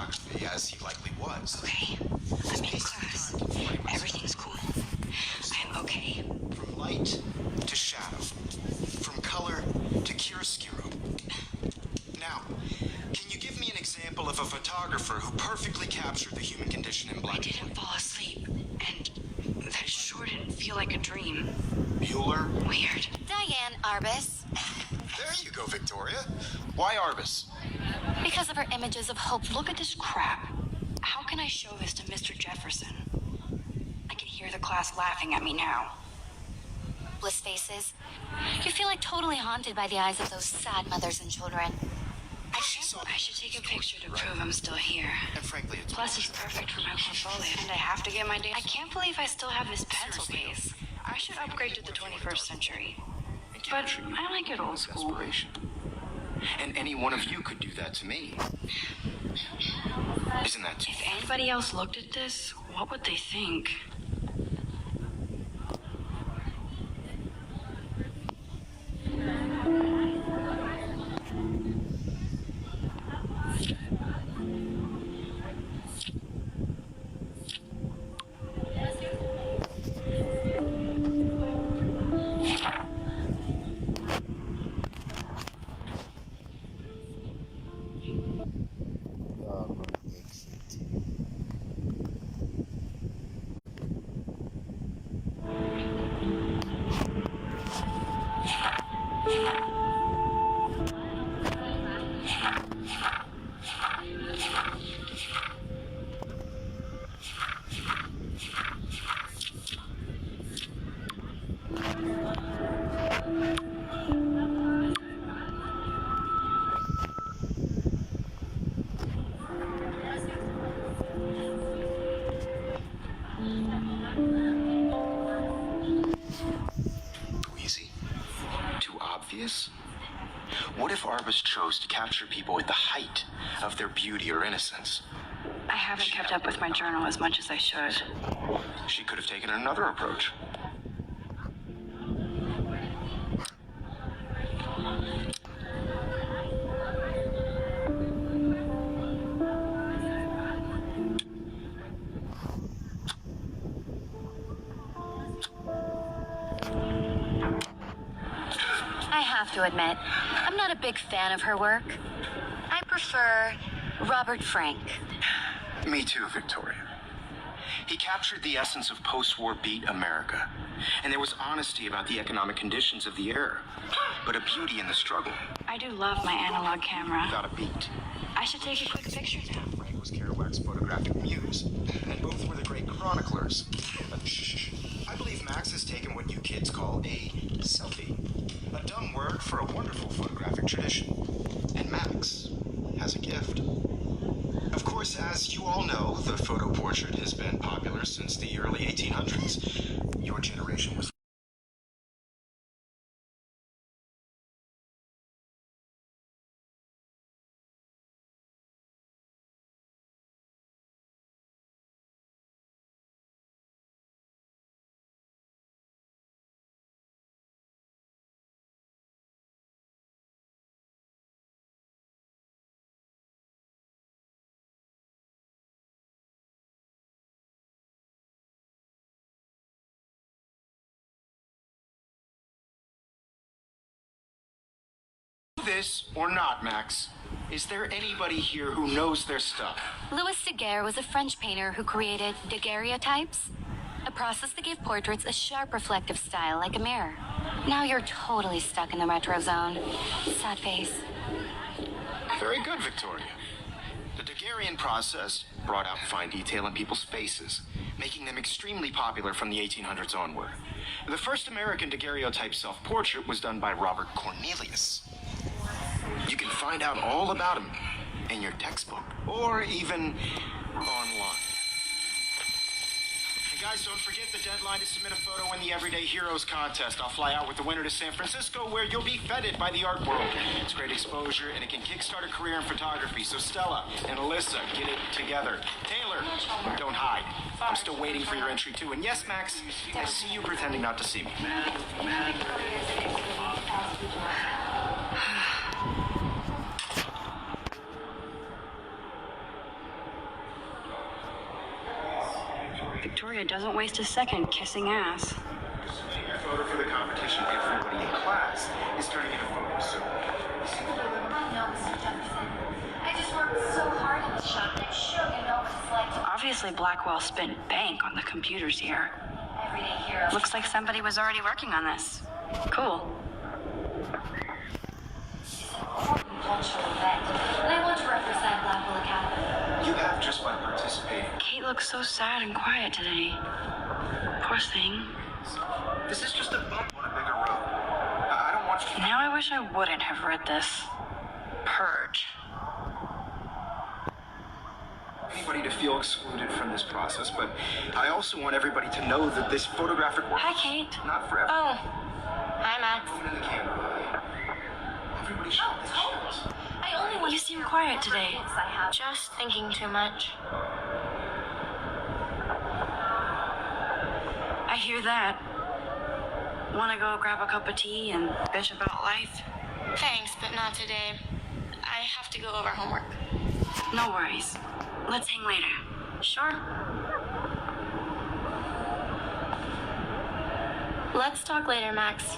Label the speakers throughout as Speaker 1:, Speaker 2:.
Speaker 1: photography, as he likely was.
Speaker 2: Okay, I'm in class. Everything's cool. I'm okay.
Speaker 1: From light to shadow. From color to chiaroscuro. Now, can you give me an example of a photographer who perfectly captured the human condition in black and white?
Speaker 2: I didn't fall asleep, and that sure didn't feel like a dream.
Speaker 1: Bueller?
Speaker 2: Weird.
Speaker 3: Diane Arbus.
Speaker 1: There you go, Victoria. Why Arbus?
Speaker 2: Because of her images of hope. Look at this crap. How can I show this to Mr. Jefferson? I can hear the class laughing at me now.
Speaker 3: Bliss faces. You feel like totally haunted by the eyes of those sad mothers and children.
Speaker 2: I should take a picture to prove I'm still here.
Speaker 1: And frankly, it's
Speaker 2: Plus, it's perfect for my portfolio. And I have to get my data. I can't believe I still have this pencil case. I should upgrade to the 21st century. But I like it old school.
Speaker 1: And any one of you could do that to me. Isn't that too?
Speaker 2: If anybody else looked at this, what would they think?
Speaker 1: What if Arbus chose to capture people at the height of their beauty or innocence?
Speaker 2: I haven't kept up with my journal as much as I should.
Speaker 1: She could have taken another approach.
Speaker 3: I have to admit, I'm not a big fan of her work. I prefer Robert Frank.
Speaker 1: Me too, Victoria. He captured the essence of post-war beat America, and there was honesty about the economic conditions of the era, but a beauty in the struggle.
Speaker 2: I do love my analog camera.
Speaker 1: Without a beat.
Speaker 2: I should take a quick picture now.
Speaker 1: Frank was Kerouac's photographic muse, and both were the great chroniclers. I believe Max has taken what you kids call a selfie, a dumb word for a wonderful photographic tradition. And Max has a gift. Of course, as you all know, the photo portrait has been popular since the early 1800s. Your generation was this or not, Max? Is there anybody here who knows their stuff?
Speaker 3: Louis Daguerre was a French painter who created daguerreotypes, a process that gave portraits a sharp reflective style like a mirror. Now you're totally stuck in the retro zone. Sad face.
Speaker 1: Very good, Victoria. The Daguerrean process brought out fine detail in people's faces, making them extremely popular from the 1800s onward. The first American daguerreotype self-portrait was done by Robert Cornelius. You can find out all about him in your textbook, or even online. And guys, don't forget the deadline to submit a photo in the Everyday Heroes contest. I'll fly out with the winner to San Francisco, where you'll be feted by the art world. It's great exposure, and it can kickstart a career in photography. So Stella and Alyssa, get it together. Taylor, don't hide. I'm still waiting for your entry, too. And yes, Max, I see you pretending not to see me.
Speaker 2: Victoria doesn't waste a second kissing ass.
Speaker 1: Taking a photo for the competition, everybody in class is turning in a photo, so...
Speaker 3: I know, Mr. Jefferson. I just worked so hard on the shot, and I'm sure you know what it's like to
Speaker 2: Obviously, Blackwell spent bank on the computers here.
Speaker 3: everyday hero.
Speaker 2: Looks like somebody was already working on this. Cool.
Speaker 3: It's an important cultural event, and I want to represent Blackwell Academy.
Speaker 1: You have just by participating.
Speaker 2: Kate looks so sad and quiet today. Poor thing.
Speaker 1: This is just a bump on a bigger road. I don't want you...
Speaker 2: Now I wish I wouldn't have read this. Purge.
Speaker 1: anybody to feel excluded from this process, but I also want everybody to know that this photographic work...
Speaker 2: Hi, Kate.
Speaker 1: Not forever.
Speaker 4: Oh. Hi, Max.
Speaker 1: Moving in the camera. Everybody should have this chance.
Speaker 3: I only want
Speaker 2: You seem quiet today.
Speaker 3: I have.
Speaker 4: Just thinking too much.
Speaker 2: I hear that. Wanna go grab a cup of tea and bitch about life?
Speaker 4: Thanks, but not today. I have to go over homework.
Speaker 2: No worries. Let's hang later.
Speaker 4: Sure. Let's talk later, Max.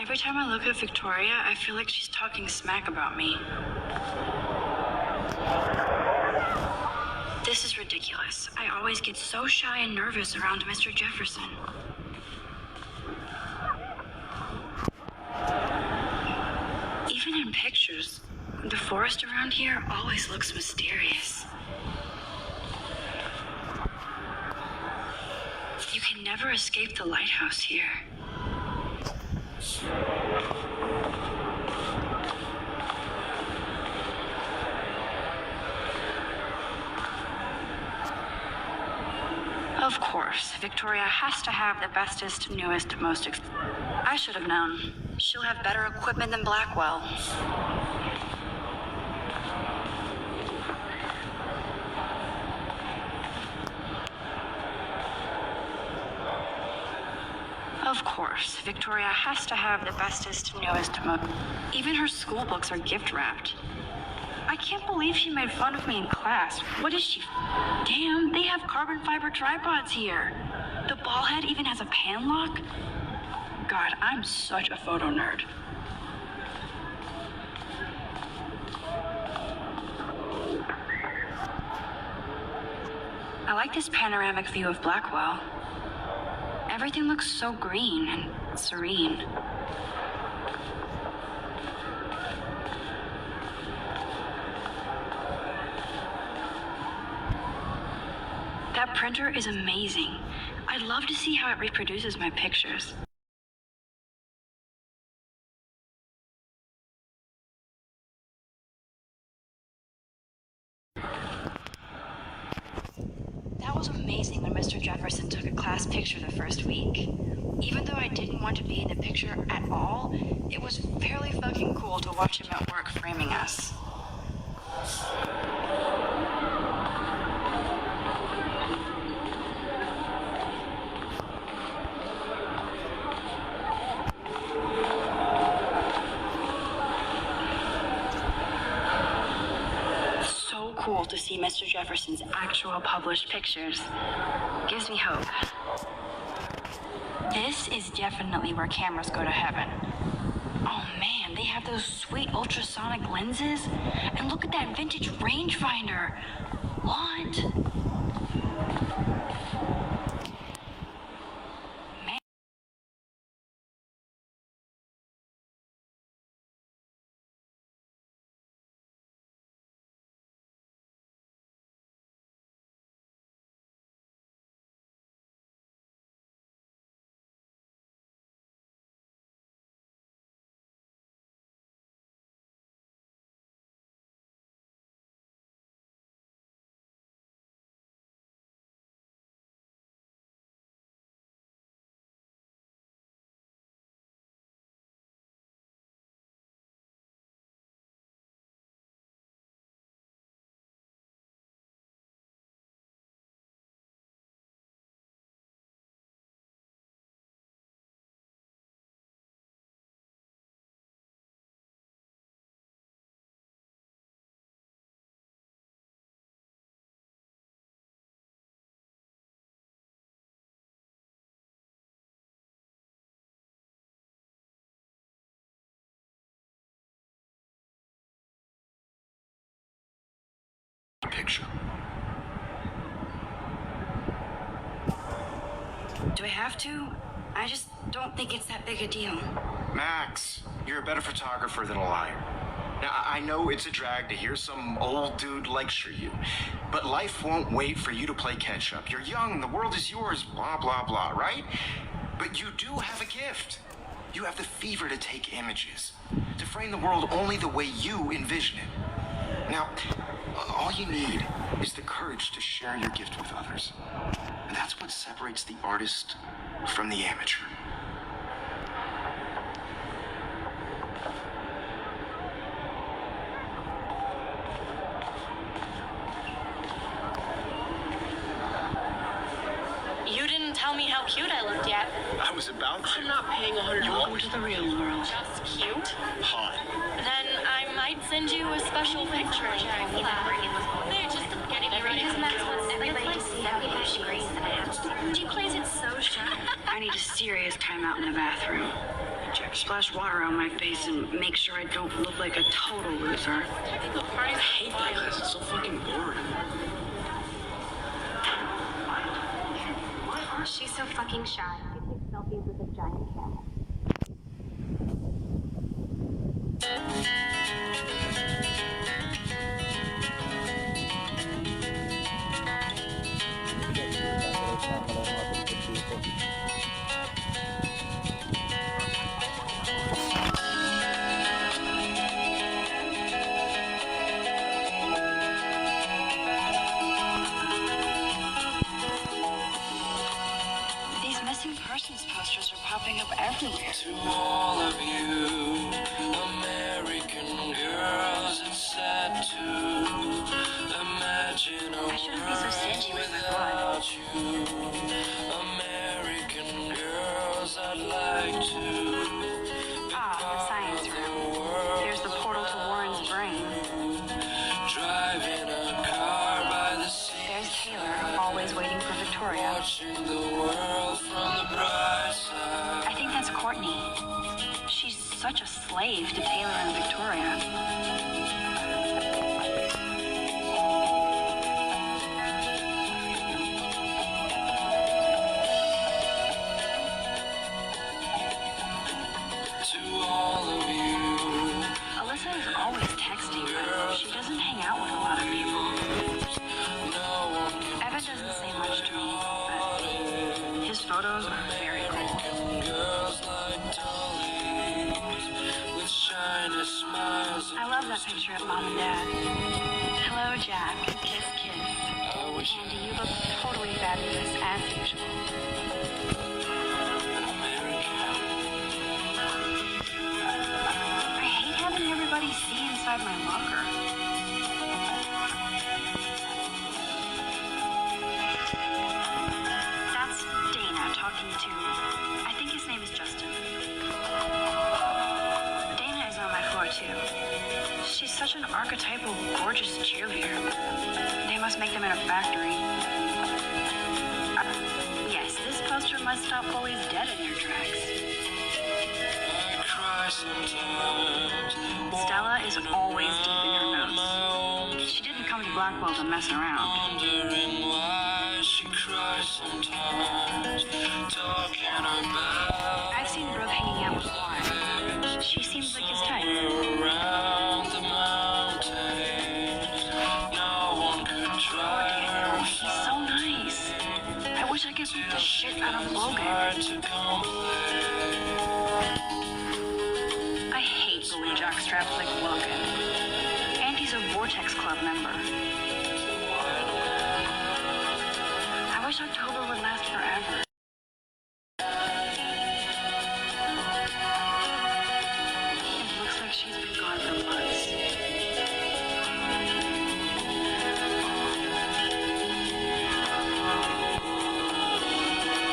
Speaker 2: Every time I look at Victoria, I feel like she's talking smack about me. This is ridiculous. I always get so shy and nervous around Mr. Jefferson. Even in pictures, the forest around here always looks mysterious. You can never escape the lighthouse here. Of course, Victoria has to have the bestest, newest, I should have known. She'll have better equipment than Blackwell. Of course, Victoria has to have the bestest, newest, Even her school books are gift-wrapped. I can't believe she made fun of me in class. What is she? Damn, they have carbon fiber tripods here. The ball head even has a pan lock. God, I'm such a photo nerd. I like this panoramic view of Blackwell. Everything looks so green and serene. That printer is amazing. I'd love to see how it reproduces my pictures. That was amazing when Mr. Jefferson took a class picture the first week. Even though I didn't want to be in the picture at all, it was fairly fucking cool to watch him at work framing us. So cool to see Mr. Jefferson's actual published pictures. Gives me hope. This is definitely where cameras go to heaven. Oh man, they have those sweet ultrasonic lenses. And look at that vintage rangefinder. Want? Do I have to? I just don't think it's that big a deal.
Speaker 1: Max, you're a better photographer than a liar. Now, I know it's a drag to hear some old dude lecture you, but life won't wait for you to play catch up. You're young, the world is yours, blah, blah, blah, right? But you do have a gift. You have the fever to take images, to frame the world only the way you envision it. Now, all you need is the courage to share your gift with others. And that's what separates the artist from the amateur.
Speaker 4: You didn't tell me how cute I looked yet.
Speaker 1: I was about to.
Speaker 5: I'm not paying 100.
Speaker 2: Welcome to the real world.
Speaker 4: Just cute.
Speaker 1: Hot.
Speaker 4: Then I might send you a special picture. They're just getting me ready.
Speaker 3: Because Max wants everybody to see how she grace and I have to. She plays it so sharp.
Speaker 2: I need a serious timeout in the bathroom. Splash water on my face and make sure I don't look like a total loser.
Speaker 4: Technical parties.
Speaker 5: I hate that class. It's so fucking boring.
Speaker 3: She's so fucking shy. She takes selfies with a giant camera.
Speaker 2: These missing persons posters are popping up everywhere.
Speaker 6: To all of you American girls, it's sad to imagine a
Speaker 2: I shouldn't be so stingy with my blood.
Speaker 6: without you. American girls, I'd like to
Speaker 2: The science room. Here's the portal to Warren's brain.
Speaker 6: drive in a car by the sea,
Speaker 2: There's Taylor, always waiting for Victoria.
Speaker 6: watching the world from the bright side.
Speaker 2: I think that's Courtney. She's such a slave to Taylor and Victoria.
Speaker 6: To all of you
Speaker 2: Alyssa is always texting, but she doesn't hang out with a lot of people.
Speaker 6: no one can
Speaker 2: Evan doesn't say much to me, but his photos are very cool.
Speaker 6: girls like dollies with shiny smiles.
Speaker 2: I love that picture of Mom and Dad. Hello, Jack. Kiss, kiss.
Speaker 6: I wish
Speaker 2: Andy, you look totally fabulous as usual.
Speaker 6: an American.
Speaker 2: I hate having everybody see inside my locker. That's Dana talking to, I think his name is Justin. Dana is on my floor too. She's such an archetypal, gorgeous cheerleader. They must make them in a factory. Yes, this poster must stop bullies dead in their tracks.
Speaker 6: I cry sometimes.
Speaker 2: Stella is always deep in her notes.
Speaker 6: My own,
Speaker 2: She didn't come to Blackwell to mess around.
Speaker 6: wondering why she cries sometimes. Talking about
Speaker 2: I've seen Brooke hanging out with Warren. She seems like his type.
Speaker 6: around the mountains. No one could drive her.
Speaker 2: He's so nice. I wish I could beat the shit out of Logan.
Speaker 6: Hard to complain.
Speaker 2: I hate bully jockstraps like Logan. And he's a Vortex Club member. I wish October would last forever. It looks like she's been gone for months.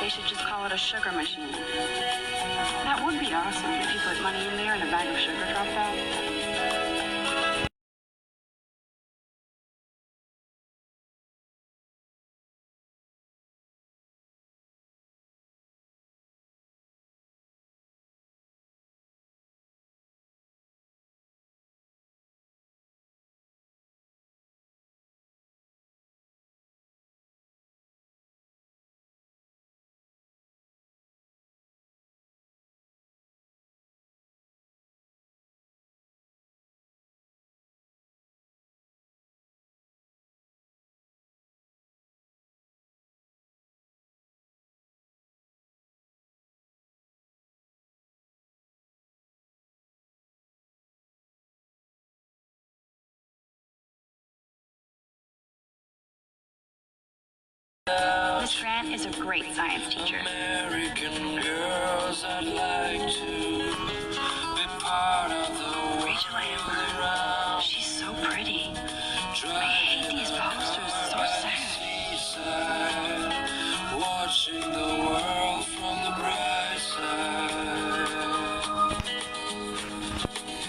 Speaker 2: They should just call it a sugar machine. That would be awesome if you put money in there and a bag of sugar dropped out. aunt is a great science teacher.
Speaker 6: American girls, I'd like to be part of the
Speaker 2: Rachel Amber. She's so pretty. I hate these posters. So sad.
Speaker 6: seaside, watching the world from the bright side.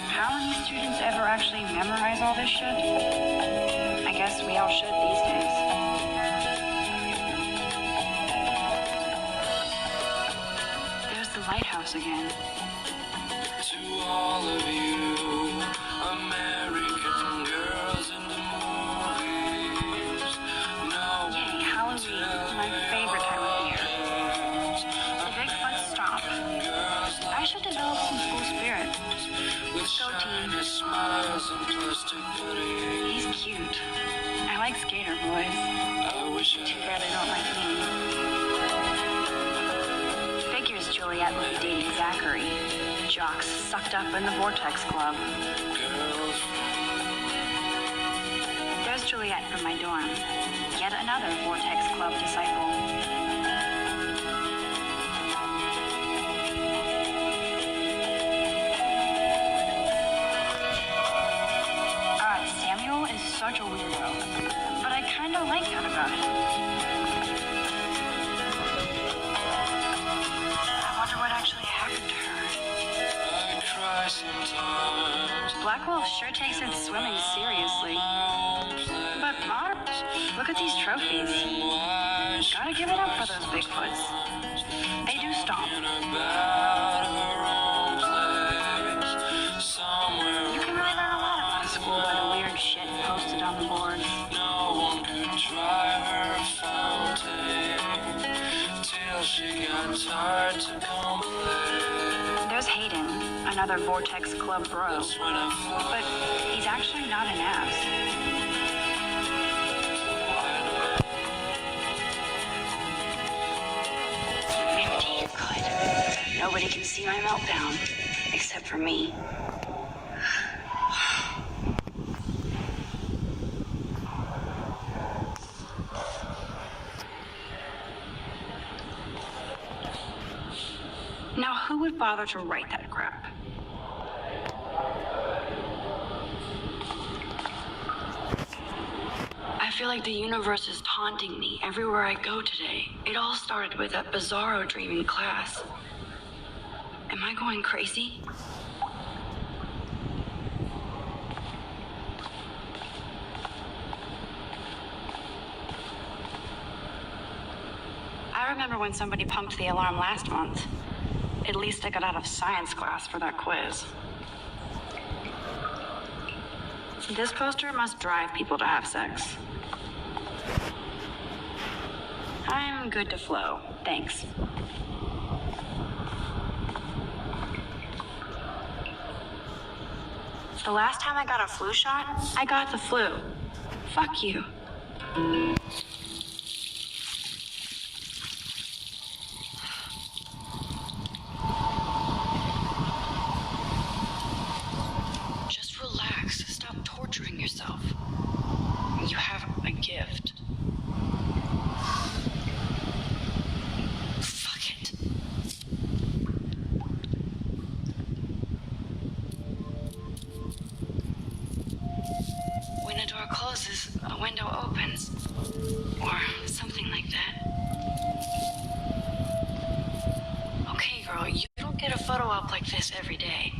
Speaker 2: How many students ever actually memorize all this shit? I guess we all should these days. There's the lighthouse again.
Speaker 6: To all of you American girls in the movies, no
Speaker 2: Yay, Halloween, my favorite time of year. The Bigfoot stomp. I should develop some school spirit.
Speaker 6: with
Speaker 2: Go team.
Speaker 6: shiny smiles and plastic goodies.
Speaker 2: He's cute. I like skater boys.
Speaker 6: I wish I
Speaker 2: Too bad I don't like me. Figures Juliet will be dating Zachary. Jocks sucked up in the Vortex Club.
Speaker 6: girls.
Speaker 2: There's Juliet from my dorm. Yet another Vortex Club disciple. Samuel is such a weirdo, but I kind of like that about him. I wonder what actually happened to her.
Speaker 6: I cry sometimes.
Speaker 2: Blackwell sure takes its swimming seriously. But Barb, look at these trophies. Gotta give it up for those Bigfoots. They do stomp.
Speaker 6: About her own place, somewhere
Speaker 2: You can really learn a lot about a school by the weird shit posted on the boards.
Speaker 6: no one could try her fountain till she got tired to complain.
Speaker 2: There's Hayden, another Vortex Club bro.
Speaker 6: That's when I
Speaker 2: But he's actually not an ass. Empty, good. Nobody can see my meltdown, except for me. Now, who would bother to write that crap? I feel like the universe is taunting me everywhere I go today. It all started with that bizarro dream in class. Am I going crazy? I remember when somebody pumped the alarm last month. At least I got out of science class for that quiz. This poster must drive people to have sex. I'm good to flow, thanks. The last time I got a flu shot, I got the flu. Fuck you. Just relax. Stop torturing yourself. You have a gift. Fuck it. When a door closes, a window opens. Or something like that. Okay, girl, you don't get a photo op like this every day.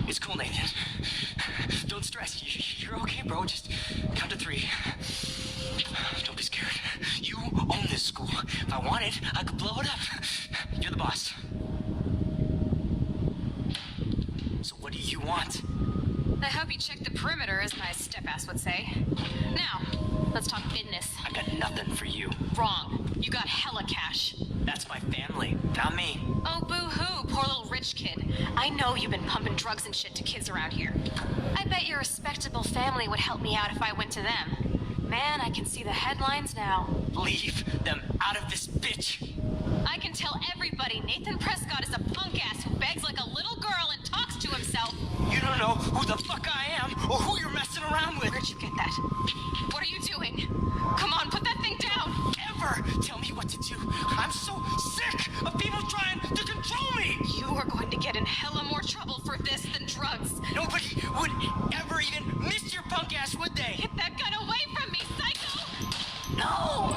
Speaker 7: It's cool, Nathan. Don't stress. You're okay, bro. Just count to 3. Don't be scared. You own this school. If I wanted, I could blow it up. You're the boss. So what do you want?
Speaker 8: I hope you checked the perimeter, as my step-ass would say. Now, let's talk business.
Speaker 7: I got nothing for you.
Speaker 8: Wrong. You got hella cash.
Speaker 7: That's my family, not me.
Speaker 8: Oh, boo-hoo, poor little rich kid. I know you've been pumping drugs and shit to kids around here. I bet your respectable family would help me out if I went to them. Man, I can see the headlines now.
Speaker 7: Leave them out of this bitch.
Speaker 8: I can tell everybody Nathan Prescott is a punk ass who begs like a little girl and talks to himself.
Speaker 7: You don't know who the fuck I am or who you're messing around with.
Speaker 8: Where'd you get that? What are you doing? Come on, put that thing down.
Speaker 7: Ever tell me what to do. I'm so sick of people trying to control me.
Speaker 8: You are going to get in hella more trouble for this than drugs.
Speaker 7: Nobody would ever even miss your punk ass, would they?
Speaker 8: Get that gun away from me, psycho!
Speaker 7: No!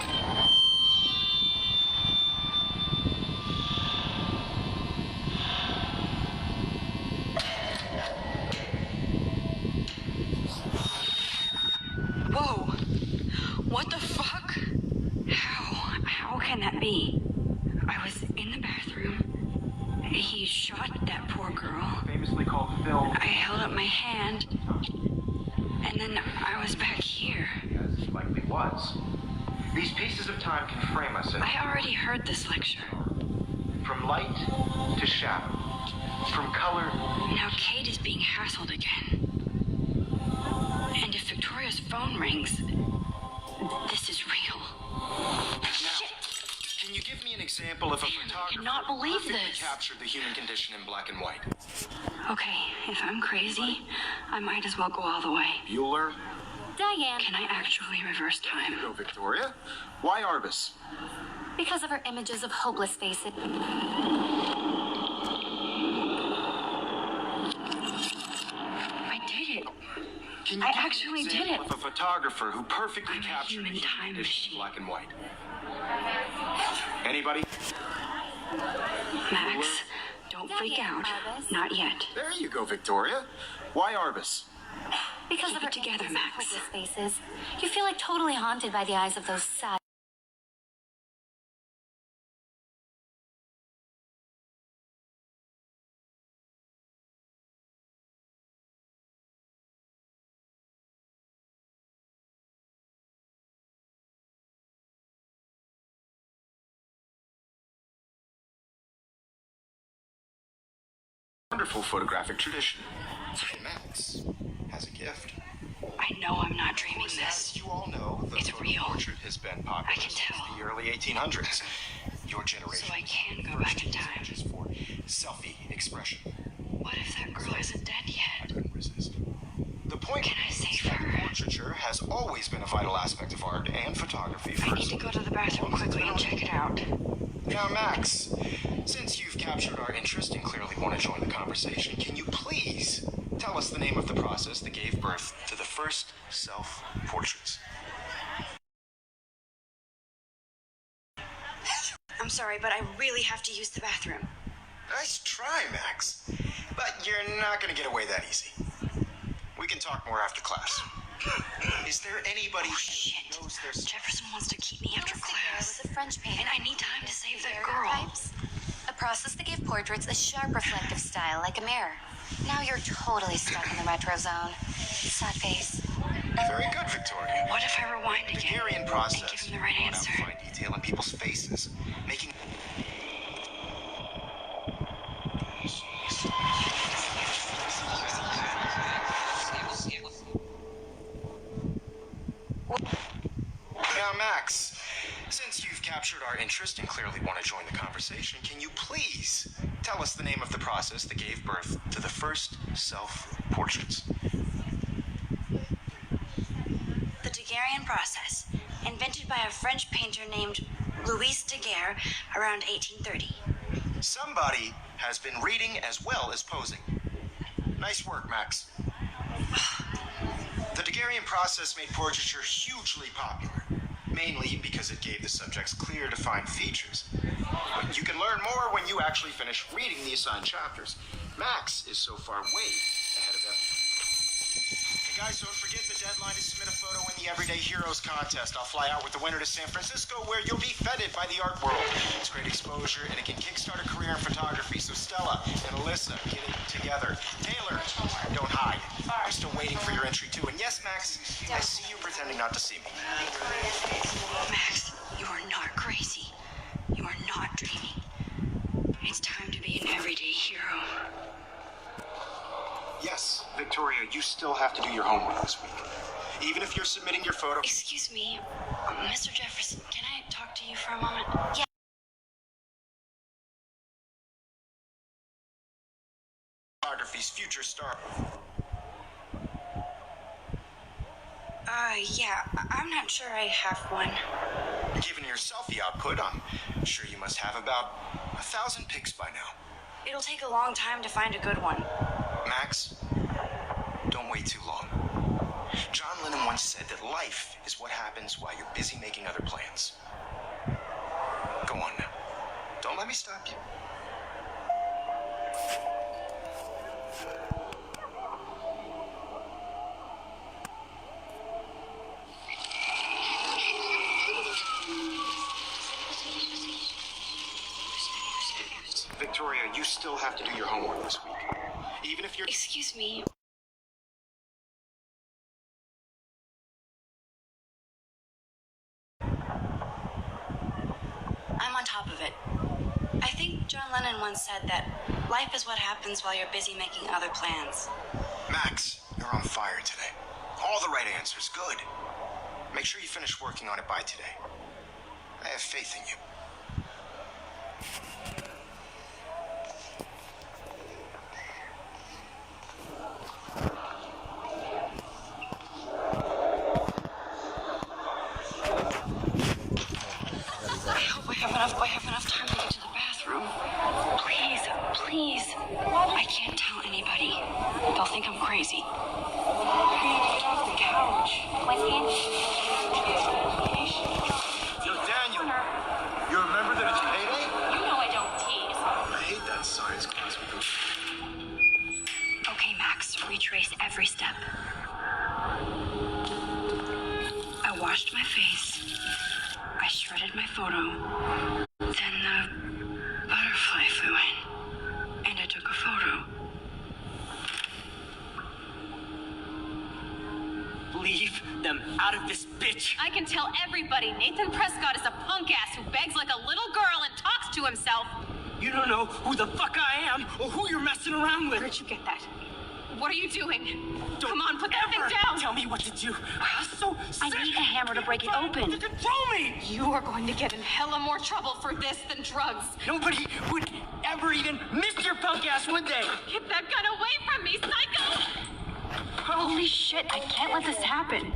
Speaker 2: Whoa! What the fuck? How can that be? I was in the bathroom. He shot that poor girl.
Speaker 1: Famously called film.
Speaker 2: I held up my hand. And then I was back here.
Speaker 1: As it likely was. These pieces of time can frame us in.
Speaker 2: I already heard this lecture.
Speaker 1: From light to shadow. From color.
Speaker 2: Now Kate is being hassled again. And if Victoria's phone rings, this is real.
Speaker 1: Shit! Can you give me an example of a photographer
Speaker 2: cannot believe
Speaker 1: who perfectly
Speaker 2: this.
Speaker 1: captured the human condition in black and white?
Speaker 2: Okay, if I'm crazy, I might as well go all the way.
Speaker 1: Bueller.
Speaker 3: Diane.
Speaker 2: Can I actually reverse time?
Speaker 1: Go, Victoria. Why Arbus?
Speaker 3: Because of her images of hopeless faces.
Speaker 2: I did it.
Speaker 1: Can
Speaker 2: I
Speaker 1: give me an
Speaker 2: actually did
Speaker 1: example
Speaker 2: it.
Speaker 1: Of a photographer who perfectly
Speaker 2: I'm a
Speaker 1: captured
Speaker 2: human
Speaker 1: the
Speaker 2: time
Speaker 1: condition in
Speaker 2: machine.
Speaker 1: black and white. Anybody?
Speaker 2: Max, don't freak out.
Speaker 3: Arbus.
Speaker 2: Not yet.
Speaker 1: There you go, Victoria. Why Arbus?
Speaker 3: Because
Speaker 2: Keep
Speaker 3: of her
Speaker 2: it together,
Speaker 3: images of
Speaker 2: Max.
Speaker 3: hopeless faces. You feel like totally haunted by the eyes of those sad.
Speaker 1: Wonderful photographic tradition. Max has a gift.
Speaker 2: I know I'm not dreaming this.
Speaker 1: As you all know, the
Speaker 2: It's
Speaker 1: photo
Speaker 2: real.
Speaker 1: portrait has been popular
Speaker 2: I can
Speaker 1: since
Speaker 2: tell.
Speaker 1: the early 1800s. Your generation
Speaker 2: So I can go back in time.
Speaker 1: is for selfie expression.
Speaker 2: What if that girl isn't dead
Speaker 1: I
Speaker 2: yet?
Speaker 1: couldn't resist. The point
Speaker 2: Can I
Speaker 1: is
Speaker 2: save
Speaker 1: that
Speaker 2: her?
Speaker 1: portraiture has always been a vital aspect of art and photography.
Speaker 2: I need to go to the bathroom quickly and check it out.
Speaker 1: Now, Max, since you've captured our interest and clearly want to join the conversation, can you please tell us the name of the process that gave birth to the first self-portraits?
Speaker 2: I'm sorry, but I really have to use the bathroom.
Speaker 1: Nice try, Max. But you're not going to get away that easy. We can talk more after class. Is there anybody who
Speaker 2: Shit.
Speaker 1: knows their...
Speaker 2: Jefferson wants to keep me after
Speaker 3: Daguerre
Speaker 2: class.
Speaker 3: was a French painter.
Speaker 2: And I need time to save that
Speaker 3: Daguerre
Speaker 2: girl.
Speaker 3: types. A process that gave portraits a sharp reflective style like a mirror. Now you're totally stuck in the retro zone. Sad face.
Speaker 1: Very good, Victoria.
Speaker 2: What if I rewind
Speaker 1: The
Speaker 2: again
Speaker 1: Daguerrean
Speaker 2: and
Speaker 1: process
Speaker 2: give him the right
Speaker 1: brought out
Speaker 2: answer?
Speaker 1: fine detail in people's faces, making... Now, Max, since you've captured our interest and clearly want to join the conversation, can you please tell us the name of the process that gave birth to the first self-portraits?
Speaker 2: The Daguerrean process, invented by a French painter named Louis Daguerre around 1830.
Speaker 1: Somebody has been reading as well as posing. Nice work, Max. The Daguerrean process made portraiture hugely popular, mainly because it gave the subjects clear, defined features. But you can learn more when you actually finish reading the assigned chapters. Max is so far way ahead of them. And guys, don't forget the deadline to submit a photo in the Everyday Heroes contest. I'll fly out with the winner to San Francisco, where you'll be feted by the art world. It's great exposure, and it can kickstart a career in photography. So Stella and Alyssa, get it together. Taylor, don't hide. I'm still waiting for your entry too. And yes, Max, I see you pretending not to see me.
Speaker 2: Max, you are not crazy. You are not It's time to be an everyday hero.
Speaker 1: Yes, Victoria, you still have to do your homework this week. Even if you're submitting your photo...
Speaker 2: Excuse me, Mr. Jefferson, can I talk to you for a moment? Yeah.
Speaker 1: Photography's future star.
Speaker 2: Yeah, I'm not sure I have one.
Speaker 1: Given your selfie output, I'm sure you must have about 1,000 pics by now.
Speaker 2: It'll take a long time to find a good one.
Speaker 1: Max, don't wait too long. John Lennon once said that life is what happens while you're busy making other plans. Go on now. Don't let me stop you. Victoria, you still have to do your homework this week. Even if you're...
Speaker 2: Excuse me. I'm on top of it. I think John Lennon once said that life is what happens while you're busy making other plans.
Speaker 1: Max, you're on fire today. All the right answers. Good. Make sure you finish working on it by today. I have faith in you.
Speaker 2: I have enough time to get to the bathroom. Please, please. I can't tell anybody. They'll think I'm crazy. I need to get off the couch.
Speaker 1: Yo, Daniel, you remember that it's payday?
Speaker 4: You know I don't tease.
Speaker 1: I hate that science class we go to.
Speaker 2: Okay, Max, retrace every step. I washed my face. I shredded my photo. Then the butterfly flew in, and I took a photo.
Speaker 7: Leave them out of this bitch.
Speaker 8: I can tell everybody Nathan Prescott is a punk ass who begs like a little girl and talks to himself.
Speaker 7: You don't know who the fuck I am or who you're messing around with.
Speaker 8: Where'd you get that? What are you doing?
Speaker 7: Don't
Speaker 8: Come on, put that thing down!
Speaker 7: Tell me what to do. I'm so
Speaker 2: I
Speaker 7: sick.
Speaker 2: need a hammer to break it open.
Speaker 7: To control me.
Speaker 8: You are going to get in hella more trouble for this than drugs.
Speaker 7: Nobody would ever even miss your punk ass, would they?
Speaker 8: Get that gun away from me, psycho!
Speaker 2: Holy shit, I can't let this happen.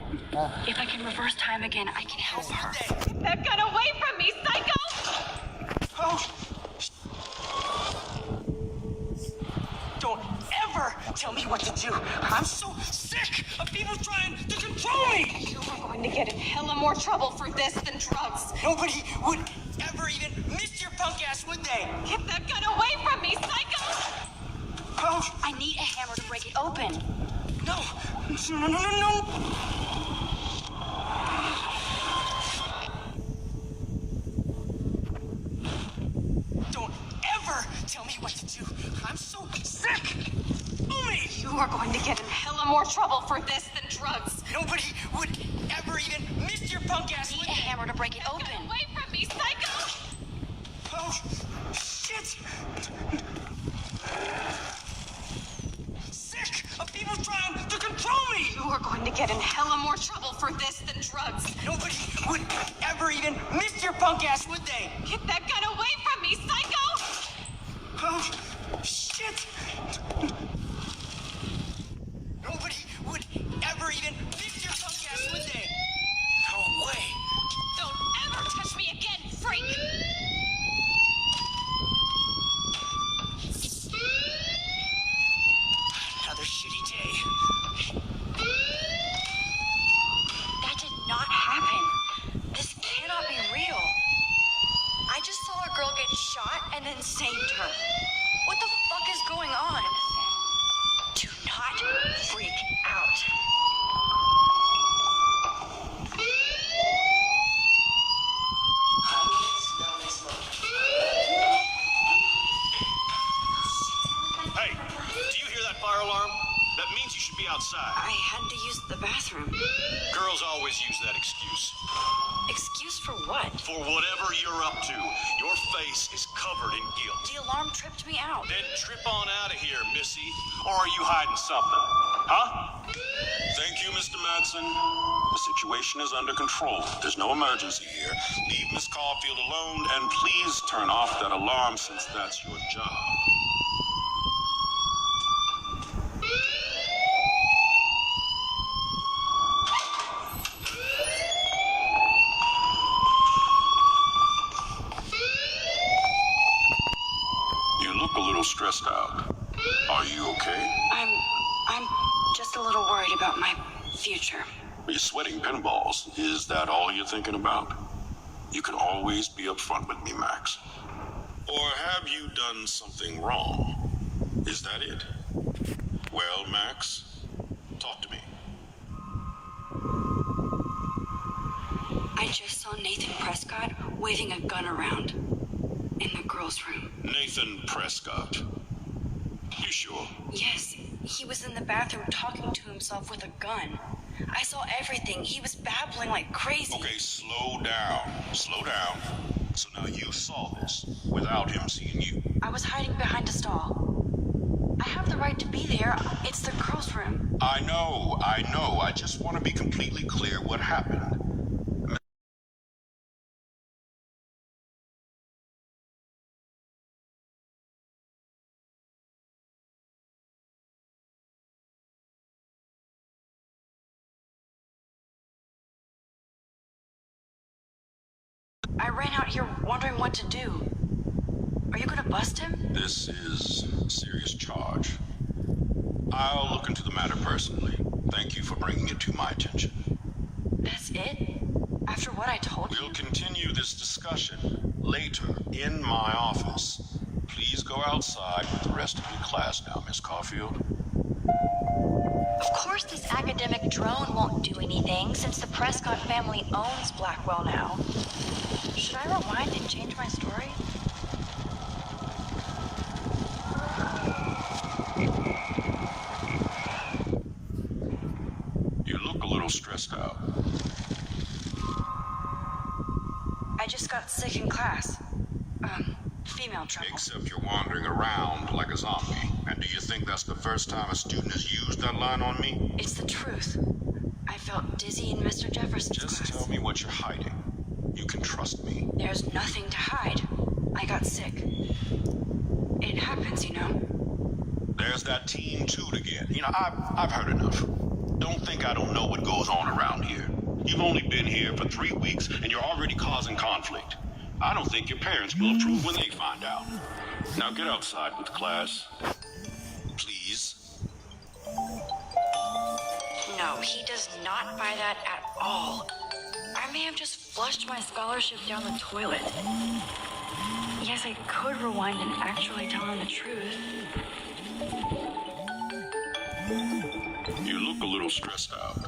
Speaker 2: If I can reverse time again, I can help her.
Speaker 8: Get that gun away from me, psycho!
Speaker 7: Oh. Don't ever tell me what to do. I'm so sick of people trying to control me.
Speaker 8: You are going to get in hella more trouble for this than drugs.
Speaker 7: Nobody would ever even miss your punk ass, would they?
Speaker 8: Get that gun away from me, psycho!
Speaker 7: Oh.
Speaker 2: I need a hammer to break it open.
Speaker 7: No. No. Don't ever tell me what to do. I'm so sick. Me.
Speaker 8: You are going to get in hella more trouble for this than drugs.
Speaker 7: Nobody would ever even miss your punk ass.
Speaker 2: I need a hammer to break it open.
Speaker 8: Get away from me, psycho!
Speaker 7: Oh, shit. Sick of people trying to control me.
Speaker 8: You are going to get in hella more trouble for this than drugs.
Speaker 7: Nobody would ever even miss your punk ass, would they?
Speaker 8: Get that gun away from me, psycho!
Speaker 7: Oh, shit. Nobody would ever even miss your punk ass, would they? No way.
Speaker 8: Don't ever touch me again, freak!
Speaker 7: Another shitty day.
Speaker 2: That did not happen. This cannot be real. I just saw a girl get shot and then saved her.
Speaker 9: be outside?
Speaker 2: I had to use the bathroom.
Speaker 9: Girls always use that excuse.
Speaker 2: Excuse for what?
Speaker 9: For whatever you're up to, your face is covered in guilt.
Speaker 2: The alarm tripped me out.
Speaker 9: Then trip on out of here, Missy. Or are you hiding something? Huh? Thank you, Mr. Madsen. The situation is under control. There's no emergency here. Leave Miss Caulfield alone, and please turn off that alarm since that's your job. You look a little stressed out. Are you okay?
Speaker 2: I'm just a little worried about my future.
Speaker 9: You're sweating pinballs. Is that all you're thinking about? You can always be upfront with me, Max. Or have you done something wrong? Is that it? Well, Max, talk to me.
Speaker 2: I just saw Nathan Prescott waving a gun around in the girls' room.
Speaker 9: Nathan Prescott. You sure?
Speaker 2: Yes, he was in the bathroom talking to himself with a gun. I saw everything. He was babbling like crazy.
Speaker 9: Okay, slow down. Slow down. So now you saw this without him seeing you.
Speaker 2: I was hiding behind a stall. I have the right to be there. It's the girls' room.
Speaker 9: I know. I just want to be completely clear what happened.
Speaker 2: I ran out here wondering what to do. Are you gonna bust him?
Speaker 9: This is a serious charge. I'll look into the matter personally. Thank you for bringing it to my attention.
Speaker 2: That's it? After what I told you?
Speaker 9: We'll continue this discussion later in my office. Please go outside with the rest of your class now, Miss Caulfield.
Speaker 2: Of course this academic drone won't do anything since the Prescott family owns Blackwell now. Should I rewind and change my story?
Speaker 9: You look a little stressed out.
Speaker 2: I just got sick in class. Female trouble.
Speaker 9: Except you're wandering around like a zombie. And do you think that's the first time a student has used that line on me?
Speaker 2: It's the truth. I felt dizzy in Mr. Jefferson's class.
Speaker 9: Just tell me what you're hiding. You can trust me.
Speaker 2: There's nothing to hide. I got sick. It happens, you know.
Speaker 9: There's that Team Toot again. You know, I've heard enough. Don't think I don't know what goes on around here. You've only been here for 3 weeks, and you're already causing conflict. I don't think your parents will approve when they find out. Now get outside with class. Please.
Speaker 2: No, he does not buy that at all. I may have just flushed my scholarship down the toilet. Yes, I could rewind and actually tell him the truth.
Speaker 9: You look a little stressed out.